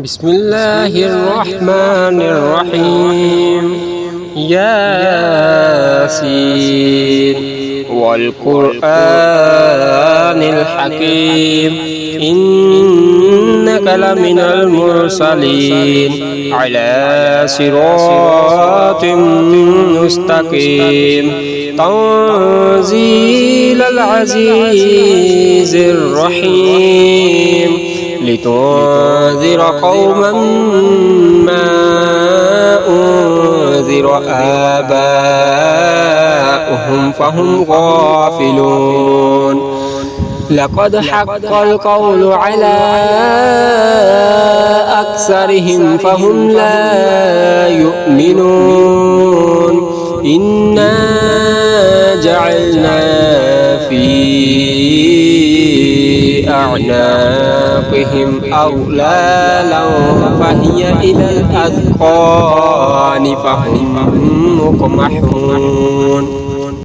بسم الله الرحمن الرحيم ياسين والقرآن الحكيم إنك لمن المرسلين على صراط مستقيم تنزيل العزيز الرحيم لتنذر قوما ما أنذر آباؤهم فهم غافلون لقد حق القول على أكثرهم فهم لا يؤمنون إنا جعلنا في أعناقهم أغلالا فهي إلى الأذقان فهم مقمحون